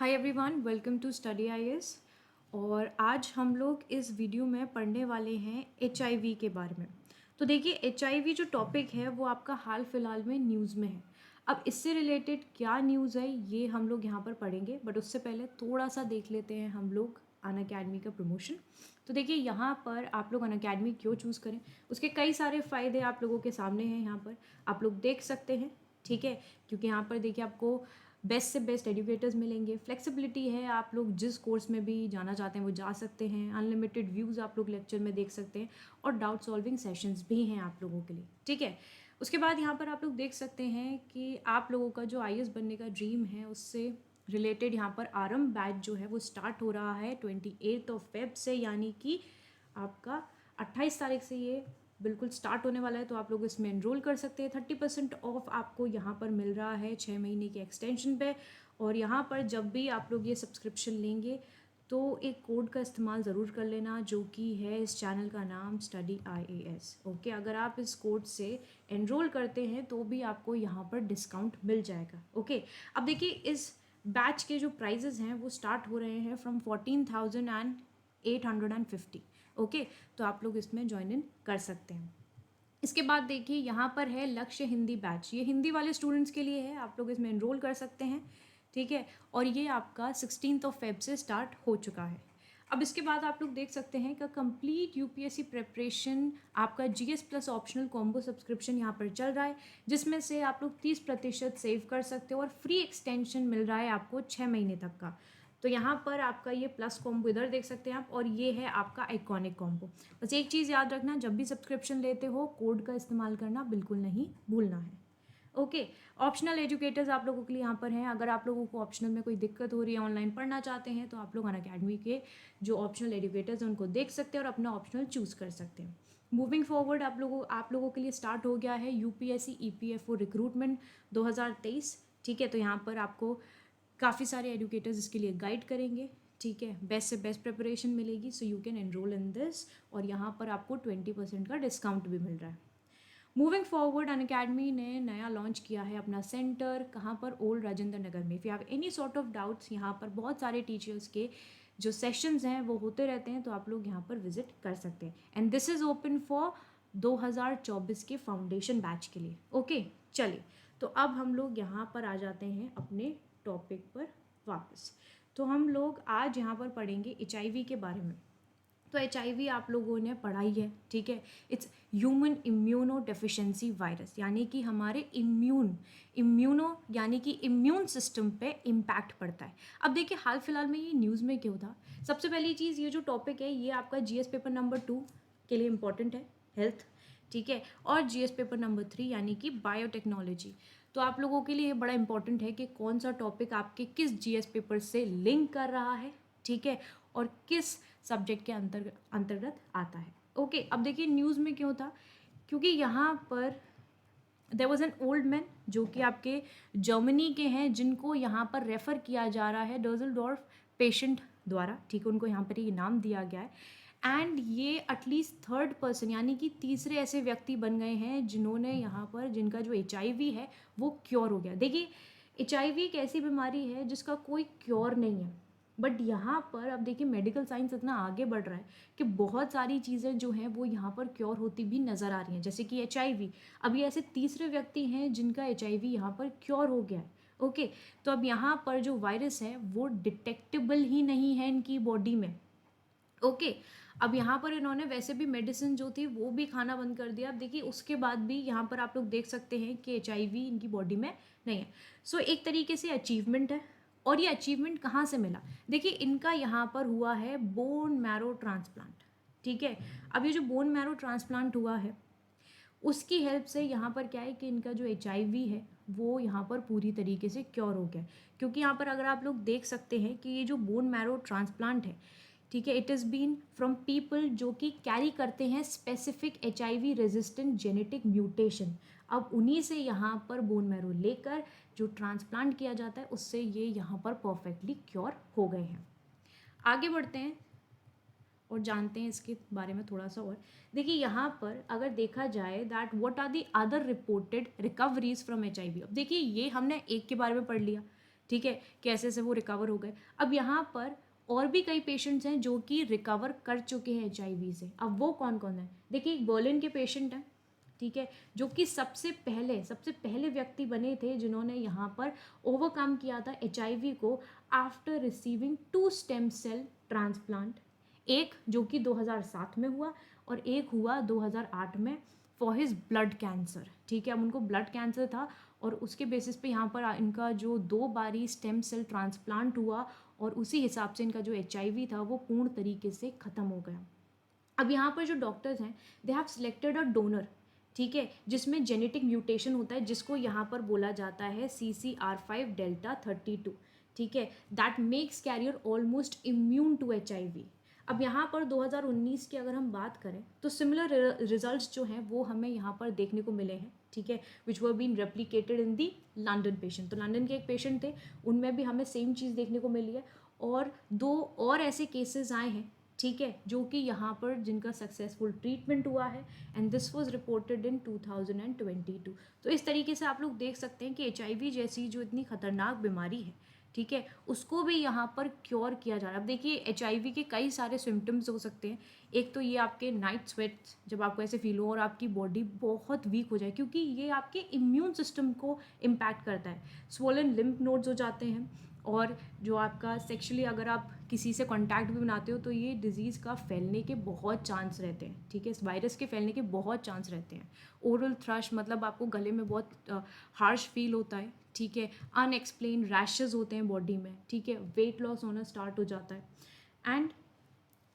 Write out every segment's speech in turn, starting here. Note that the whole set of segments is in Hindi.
Hi everyone, welcome to study IAS. और आज हम लोग इस वीडियो में पढ़ने वाले हैं एचआईवी के बारे में। तो देखिए, एचआईवी जो टॉपिक है वो आपका हाल फिलहाल में न्यूज़ में है। अब इससे रिलेटेड क्या न्यूज़ है ये हम लोग यहाँ पर पढ़ेंगे, बट उससे पहले थोड़ा सा देख लेते हैं हम लोग अनअकैडमी का प्रमोशन। तो देखिए, यहाँ पर आप लोग अनअकैडमी क्यों चूज़ करें, उसके कई सारे फ़ायदे आप लोगों के सामने हैं, यहाँ पर आप लोग देख सकते हैं। ठीक है, क्योंकि यहाँ पर देखिए आपको बेस्ट से बेस्ट एजुकेटर्स मिलेंगे, फ्लेक्सिबिलिटी है, आप लोग जिस कोर्स में भी जाना चाहते हैं वो जा सकते हैं, अनलिमिटेड व्यूज़ आप लोग लेक्चर में देख सकते हैं और डाउट सॉल्विंग सेशंस भी हैं आप लोगों के लिए। ठीक है, उसके बाद यहाँ पर आप लोग देख सकते हैं कि आप लोगों का जो आईएएस बनने का ड्रीम है उससे रिलेटेड यहाँ पर आरंभ बैच जो है वो स्टार्ट हो रहा है 28 फेब से, यानी कि आपका 28 तारीख से ये बिल्कुल स्टार्ट होने वाला है। तो आप लोग इसमें एनरोल कर सकते हैं। 30% ऑफ आपको यहाँ पर मिल रहा है 6 महीने के एक्सटेंशन पे। और यहाँ पर जब भी आप लोग ये सब्सक्रिप्शन लेंगे तो एक कोड का इस्तेमाल ज़रूर कर लेना, जो कि है इस चैनल का नाम स्टडी आईएएस। ओके, अगर आप इस कोड से एनरोल करते हैं तो भी आपको यहाँ पर डिस्काउंट मिल जाएगा। ओके, अब देखिए, इस बैच के जो प्राइजेज़ हैं वो स्टार्ट हो रहे हैं फ्रॉम 14,850। ओके, तो आप लोग इसमें ज्वाइन इन कर सकते हैं। इसके बाद देखिए, यहाँ पर है लक्ष्य हिंदी बैच। ये हिंदी वाले स्टूडेंट्स के लिए है, आप लोग इसमें एनरोल कर सकते हैं। ठीक है, और ये आपका 16 फेब से स्टार्ट हो चुका है। अब इसके बाद आप लोग देख सकते हैं कि कंप्लीट यूपीएससी प्रिपरेशन आपका GS plus optional combo subscription यहाँ पर चल रहा है, जिसमें से आप लोग 30% सेव कर सकते हो और फ्री एक्सटेंशन मिल रहा है आपको 6 महीने तक का। तो यहाँ पर आपका ये प्लस कॉम्बो इधर देख सकते हैं आप, और ये है आपका आइकॉनिक कॉम्बो। बस एक चीज़ याद रखना, जब भी सब्सक्रिप्शन लेते हो कोड का इस्तेमाल करना बिल्कुल नहीं भूलना है। ओके, ऑप्शनल एजुकेटर्स आप लोगों के लिए यहाँ पर हैं। अगर आप लोगों को ऑप्शनल में कोई दिक्कत हो रही है, ऑनलाइन पढ़ना चाहते हैं, तो आप लोग अनअकैडमी के जो ऑप्शनल एजुकेटर्स हैं उनको देख सकते हैं और अपना ऑप्शनल चूज़ कर सकते हैं। मूविंग फॉरवर्ड आप लोगों के लिए स्टार्ट हो गया है यूपीएससी ईपीएफओ रिक्रूटमेंट 2023। ठीक है, तो यहाँ पर आपको काफ़ी सारे एजुकेटर्स इसके लिए गाइड करेंगे। ठीक है, बेस्ट से बेस्ट प्रिपरेशन मिलेगी, so you can enrol in this. और यहाँ पर आपको 20% का डिस्काउंट भी मिल रहा है। मूविंग फॉरवर्ड, अनअकैडमी ने नया लॉन्च किया है अपना सेंटर, कहाँ पर? ओल्ड राजेंद्र नगर में। If you have any sort of doubts, यहाँ पर बहुत सारे टीचर्स के जो सेशंस हैं वो होते रहते हैं, तो आप लोग यहाँ पर विजिट कर सकते हैं। And this is open for 2024 के फाउंडेशन बैच के लिए। ओके, चलिए, तो अब हम लोग यहाँ पर आ जाते हैं अपने टॉपिक पर वापस। तो हम लोग आज यहाँ पर पढ़ेंगे एचआईवी के बारे में। तो एचआईवी आप लोगों ने पढ़ाई है, ठीक है। It's human immuno deficiency virus, यानी कि हमारे इम्यूनो यानी कि इम्यून सिस्टम पे इम्पैक्ट पड़ता है। अब देखिए, हाल फिलहाल में ये न्यूज़ में क्यों था? सबसे पहली चीज़, ये जो टॉपिक है ये आपका जीएस पेपर नंबर 2 के लिए इम्पॉर्टेंट है, हेल्थ। ठीक है, और जीएस पेपर नंबर 3 यानी कि बायोटेक्नोलॉजी। तो आप लोगों के लिए बड़ा इंपॉर्टेंट है कि कौन सा टॉपिक आपके किस जीएस पेपर से लिंक कर रहा है, ठीक है, और किस सब्जेक्ट के अंतर्गत आता है। ओके, अब देखिए, न्यूज़ में क्यों था? क्योंकि यहाँ पर there was an old man जो कि आपके जर्मनी के हैं, जिनको यहाँ पर रेफ़र किया जा रहा है डर्जलडॉर्फ पेशेंट द्वारा। ठीक है, उनको यहाँ पर ये नाम दिया गया है। एंड ये एटलीस्ट थर्ड पर्सन यानी कि तीसरे ऐसे व्यक्ति बन गए हैं जिन्होंने यहाँ पर, जिनका जो एचआईवी है वो क्योर हो गया। देखिए, एचआईवी एक ऐसी बीमारी है जिसका कोई क्योर नहीं है, बट यहाँ पर अब देखिए मेडिकल साइंस इतना आगे बढ़ रहा है कि बहुत सारी चीज़ें जो हैं वो यहाँ पर क्योर होती भी नज़र आ रही हैं, जैसे कि एचआईवी। अब ये ऐसे तीसरे व्यक्ति हैं जिनका एचआईवी यहाँ पर क्योर हो गया है। ओके, तो अब यहाँ पर जो वायरस है वो डिटेक्टेबल ही नहीं है इनकी बॉडी में। ओके, अब यहाँ पर इन्होंने वैसे भी मेडिसिन जो थी वो भी खाना बंद कर दिया। अब देखिए, उसके बाद भी यहाँ पर आप लोग देख सकते हैं कि एचआईवी इनकी बॉडी में नहीं है। सो एक तरीके से अचीवमेंट है। और ये अचीवमेंट कहाँ से मिला? देखिए, इनका यहाँ पर हुआ है बोन मैरो ट्रांसप्लांट। ठीक है, अब ये जो बोन मैरो ट्रांसप्लांट हुआ है उसकी हेल्प से यहाँ पर क्या है कि इनका जो एचआईवी है वो यहाँ पर पूरी तरीके से क्योर हो गया। क्योंकि यहाँ पर अगर आप लोग देख सकते हैं कि ये जो बोन मैरो ट्रांसप्लांट है, ठीक है, it is been from people जो कि कैरी करते हैं specific HIV resistant genetic mutation. अब उन्हीं से यहाँ पर बोन मैरो लेकर जो ट्रांसप्लांट किया जाता है उससे ये यहाँ पर परफेक्टली क्योर हो गए हैं। आगे बढ़ते हैं और जानते हैं इसके बारे में थोड़ा सा और। देखिए, यहाँ पर अगर देखा जाए that what are the other reported recoveries from HIV. अब देखिए, ये हमने एक के बारे में पढ़ लिया, ठीक है, कैसे से वो रिकवर हो गए। अब यहाँ पर और भी कई पेशेंट्स हैं जो कि रिकवर कर चुके हैं HIV से। अब वो कौन कौन है, देखिए एक बर्लिन के पेशेंट हैं, ठीक है, जो कि सबसे पहले व्यक्ति बने थे जिन्होंने यहाँ पर ओवरकम किया था HIV को after receiving 2 stem cell transplant. एक जो कि 2007 में हुआ और एक हुआ 2008 में फॉर हिज ब्लड कैंसर, ठीक है। अब उनको ब्लड कैंसर था और उसके बेसिस पे यहाँ पर इनका जो 2 बारी स्टेम सेल ट्रांसप्लांट हुआ और उसी हिसाब से इनका जो HIV था वो पूर्ण तरीके से ख़त्म हो गया। अब यहाँ पर जो डॉक्टर्स हैं they have selected a donor, ठीक है, जिसमें जेनेटिक म्यूटेशन होता है जिसको यहाँ पर बोला जाता है CCR5 डेल्टा 32, ठीक है, that makes carrier almost immune to HIV। अब यहाँ पर 2019 की अगर हम बात करें तो सिमिलर रिजल्ट्स जो हैं वो हमें यहाँ पर देखने को मिले हैं, ठीक है, which were been replicated in the London patient. तो लंदन के एक पेशेंट थे, उनमें भी हमें सेम चीज़ देखने को मिली है और 2 और ऐसे केसेस आए हैं, ठीक है, जो कि यहाँ पर जिनका सक्सेसफुल ट्रीटमेंट हुआ है and this was reported in 2022। तो इस तरीके से आप लोग देख सकते हैं कि HIV जैसी जो इतनी खतरनाक बीमारी है, ठीक है, उसको भी यहाँ पर क्योर किया जा रहा है। अब देखिए HIV के कई सारे सिम्टम्स हो सकते हैं। एक तो ये आपके नाइट स्वेट्स, जब आपको ऐसे फील हो और आपकी बॉडी बहुत वीक हो जाए, क्योंकि ये आपके इम्यून सिस्टम को इम्पैक्ट करता है। स्वोलन लिम्फ नोड्स हो जाते हैं और जो आपका सेक्शुअली अगर आप किसी से कांटेक्ट भी बनाते हो तो ये डिजीज़ का फैलने के बहुत चांस रहते हैं, ठीक है, इस वायरस के फैलने के बहुत चांस रहते हैं। ओरल थ्रश मतलब आपको गले में बहुत हार्श फील होता है, ठीक है, अनएक्सप्लेन रैशेस होते हैं बॉडी में, ठीक है, वेट लॉस होना स्टार्ट हो जाता है। एंड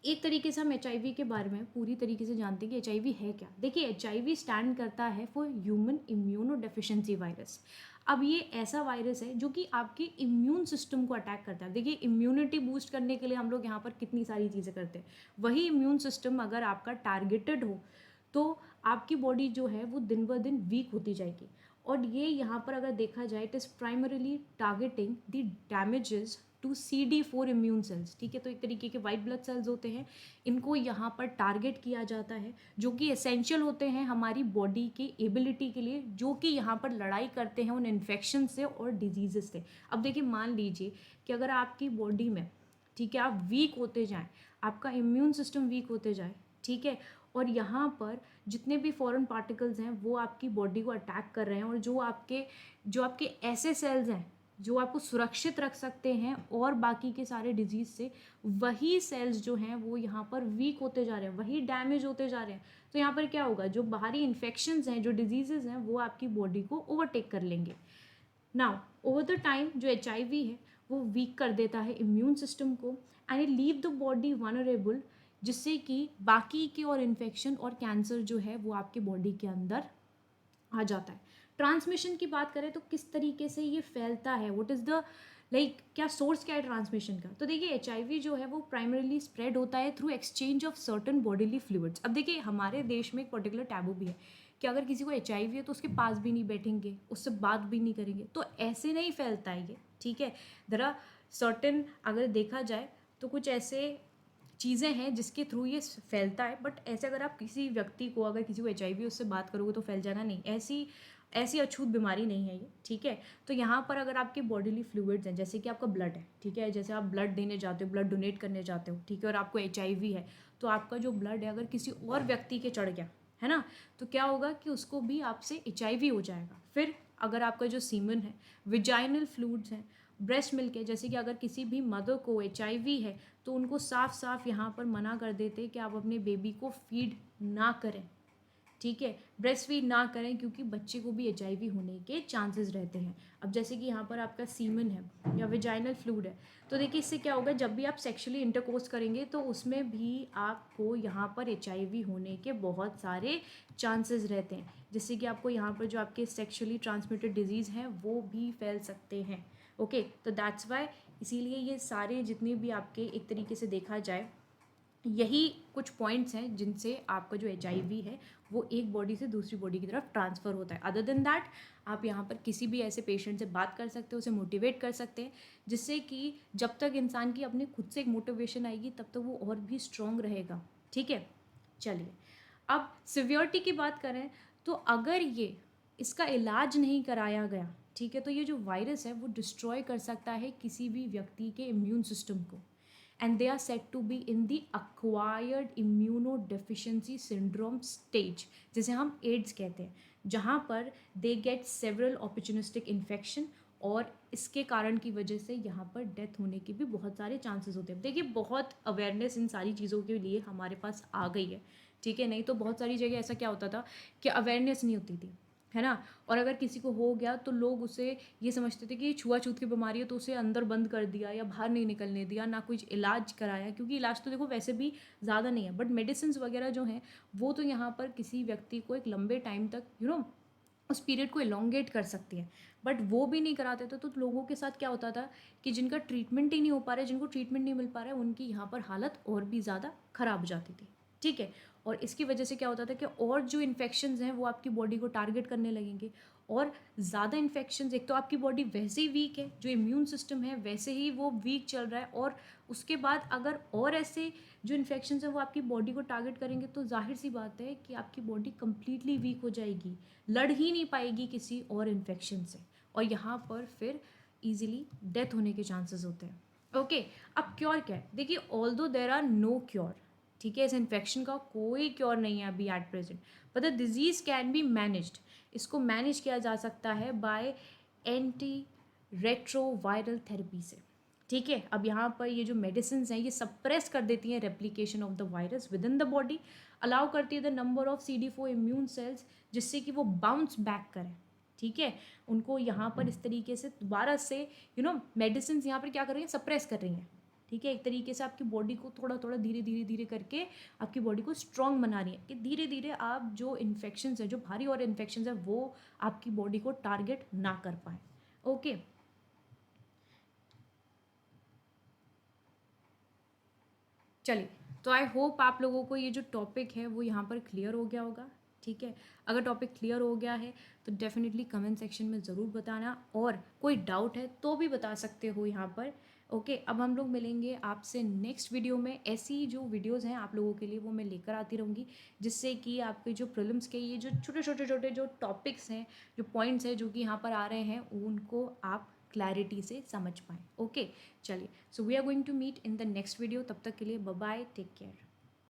एक तरीके से हम HIV के बारे में पूरी तरीके से जानते हैं कि HIV है क्या। देखिए HIV स्टैंड करता है for human immuno deficiency virus. अब ये ऐसा वायरस है जो कि आपके इम्यून सिस्टम को अटैक करता है। देखिए इम्यूनिटी बूस्ट करने के लिए हम लोग यहाँ पर कितनी सारी चीज़ें करते हैं, वही इम्यून सिस्टम अगर आपका टारगेटेड हो तो आपकी बॉडी जो है वो दिन ब दिन वीक होती जाएगी। और ये यहाँ पर अगर देखा जाए it is primarily targeting the damages to CD4 immune cells, ठीक है। तो एक तरीके के वाइट ब्लड सेल्स होते हैं, इनको यहाँ पर टारगेट किया जाता है, जो कि एसेंशियल होते हैं हमारी बॉडी की एबिलिटी के लिए, जो कि यहाँ पर लड़ाई करते हैं उन इन्फेक्शन से और डिजीजेस से। अब देखिए मान लीजिए कि अगर आपकी बॉडी में, ठीक है, आप वीक होते जाएं, आपका इम्यून सिस्टम वीक होते जाए, ठीक है, और यहाँ पर जितने भी फॉरेन पार्टिकल्स हैं वो आपकी बॉडी को अटैक कर रहे हैं और जो आपके ऐसे सेल्स हैं जो आपको सुरक्षित रख सकते हैं और बाकी के सारे डिजीज़ से, वही सेल्स जो हैं वो यहाँ पर वीक होते जा रहे हैं, वही डैमेज होते जा रहे हैं। तो यहाँ पर क्या होगा, जो बाहरी इन्फेक्शंस हैं, जो डिजीज़ेज़ हैं, वो आपकी बॉडी को ओवरटेक कर लेंगे। नाउ ओवर द टाइम जो HIV है वो वीक कर देता है इम्यून सिस्टम को and it leave the body vulnerable, जिससे कि बाकी के और इन्फेक्शन और कैंसर जो है वो आपके बॉडी के अंदर आ जाता है। ट्रांसमिशन की बात करें तो किस तरीके से ये फैलता है, व्हाट इज़ द क्या सोर्स क्या है ट्रांसमिशन का। तो देखिए HIV जो है वो प्राइमरीली स्प्रेड होता है through exchange of certain bodily fluids. अब देखिए हमारे देश में एक पर्टिकुलर टैबू भी है कि अगर किसी को HIV है तो उसके पास भी नहीं बैठेंगे, उससे बात भी नहीं करेंगे, तो ऐसे नहीं फैलता है ये, ठीक है। जरा सर्टन अगर देखा जाए तो कुछ ऐसे चीज़ें हैं जिसके थ्रू ये फैलता है, बट ऐसे अगर आप किसी व्यक्ति को, अगर किसी को HIV उससे बात करोगे तो फैल जाना नहीं, ऐसी अछूत बीमारी नहीं है ये, ठीक है। तो यहाँ पर अगर आपके बॉडीली फ्लूइड्स हैं, जैसे कि आपका ब्लड है, ठीक है, जैसे आप ब्लड देने जाते हो, ब्लड डोनेट करने जाते हो, ठीक है, और आपको HIV है, तो आपका जो ब्लड है अगर किसी और व्यक्ति के चढ़ गया है ना, तो क्या होगा कि उसको भी आपसे HIV हो जाएगा। फिर अगर आपका जो सीमन है, विजाइनल फ्लूइड्स हैं, ब्रेस्ट मिल्क है, जैसे कि अगर किसी भी मदर को HIV है तो उनको साफ साफ यहाँ पर मना कर देते हैं कि आप अपने बेबी को फीड ना करें, ठीक है, ब्रेस्ट फीड ना करें, क्योंकि बच्चे को भी HIV होने के चांसेस रहते हैं। अब जैसे कि यहाँ पर आपका सीमन है या विजाइनल फ्लूइड है, तो देखिए इससे क्या होगा, जब भी आप सेक्सुअली इंटरकोर्स करेंगे तो उसमें भी आपको यहाँ पर HIV होने के बहुत सारे चांसेस रहते हैं, जिससे कि आपको यहाँ पर जो आपके सेक्सुअली ट्रांसमिटेड डिजीज़ हैं वो भी फैल सकते हैं। ओके, तो दैट्स वाई, इसीलिए ये सारे जितने भी आपके एक तरीके से देखा जाए यही कुछ पॉइंट्स हैं जिनसे आपका जो HIV है वो एक बॉडी से दूसरी बॉडी की तरफ ट्रांसफ़र होता है। अदर देन दैट आप यहाँ पर किसी भी ऐसे पेशेंट से बात कर सकते हो, उसे मोटिवेट कर सकते हैं, जिससे कि जब तक इंसान की अपने खुद से एक मोटिवेशन आएगी तब तक वो और भी स्ट्रॉन्ग रहेगा, ठीक है। चलिए अब सिवियरिटी की बात करें तो अगर इसका इलाज नहीं कराया गया, ठीक है। तो ये जो वायरस है वो डिस्ट्रॉय कर सकता है किसी भी व्यक्ति के इम्यून सिस्टम को, and they are said to be in the acquired immuno deficiency syndrome stage, जिसे हम एड्स कहते हैं, जहाँ पर they get several opportunistic infection, और इसके कारण की वजह से यहाँ पर डेथ होने के भी बहुत सारे चांसेस होते हैं। देखिए बहुत अवेयरनेस इन सारी चीज़ों के लिए हमारे पास आ गई है, ठीक है। नहीं तो बहुत सारी जगह ऐसा क्या होता था कि अवेयरनेस नहीं होती थी, है ना। और अगर किसी को हो गया तो लोग उसे ये समझते थे कि छुआछूत की बीमारी है, तो उसे अंदर बंद कर दिया या बाहर नहीं निकलने दिया, ना कुछ इलाज कराया, क्योंकि इलाज तो देखो वैसे भी ज़्यादा नहीं है, बट मेडिसिन वगैरह जो हैं वो तो यहाँ पर किसी व्यक्ति को एक लंबे टाइम तक उस पीरियड को एलोंगेट कर सकती है, बट वो भी नहीं कराते थे। तो लोगों के साथ क्या होता था कि जिनका ट्रीटमेंट ही नहीं हो पा रहा है, जिनको ट्रीटमेंट नहीं मिल पा रहा है, उनकी यहाँ पर हालत और भी ज़्यादा ख़राब हो जाती थी, ठीक है। और इसकी वजह से क्या होता था कि और जो इन्फेक्शंस हैं वो आपकी बॉडी को टारगेट करने लगेंगे, और ज़्यादा इन्फेक्शंस, एक तो आपकी बॉडी वैसे ही वीक है, जो इम्यून सिस्टम है वैसे ही वो वीक चल रहा है, और उसके बाद अगर और ऐसे जो इन्फेक्शंस हैं वो आपकी बॉडी को टारगेट करेंगे, तो जाहिर सी बात है कि आपकी बॉडी कंप्लीटली वीक हो जाएगी, लड़ ही नहीं पाएगी किसी और इन्फेक्शन से, और यहाँ पर फिर ईजिली डेथ होने के चांसेस होते हैं। ओके, अब क्योर क्या है? देखिए although there are no cure, ठीक है, इस इन्फेक्शन का कोई क्योर नहीं है अभी at present, but the disease can be managed. इसको मैनेज किया जा सकता है बाय एंटी रेट्रोवायरल थेरेपी से, ठीक है। अब यहाँ पर ये जो मेडिसिन हैं ये सप्रेस कर देती हैं replication of the virus with in the body, allow करती है the number of CD4 immune sales, जिससे कि वो बाउंस बैक करें, ठीक है। उनको यहाँ पर इस तरीके से दोबारा से मेडिसिन यहाँ पर क्या कर रही हैं, सप्रेस कर रही हैं, ठीक है। एक तरीके से आपकी बॉडी को थोड़ा थोड़ा धीरे धीरे धीरे करके आपकी बॉडी को स्ट्रॉन्ग बना रही है कि धीरे धीरे आप जो इन्फेक्शंस हैं, जो भारी और इन्फेक्शंस हैं, वो आपकी बॉडी को टारगेट ना कर पाए। ओके, चलिए, तो आई होप आप लोगों को ये जो टॉपिक है वो यहाँ पर क्लियर हो गया होगा, ठीक है। अगर टॉपिक क्लियर हो गया है तो डेफिनेटली कमेंट सेक्शन में ज़रूर बताना, और कोई डाउट है तो भी बता सकते हो यहाँ पर। ओके, अब हम लोग मिलेंगे आपसे नेक्स्ट वीडियो में। ऐसी जो वीडियोस हैं आप लोगों के लिए वो मैं लेकर आती रहूँगी, जिससे कि आपके जो प्रीलिम्स के ये जो छोटे छोटे छोटे जो टॉपिक्स हैं, जो पॉइंट्स हैं जो कि यहाँ पर आ रहे हैं, उनको आप क्लैरिटी से समझ पाएँ। ओके, चलिए, so we are going to meet in the next video. तब तक के लिए बाय बाय, टेक केयर।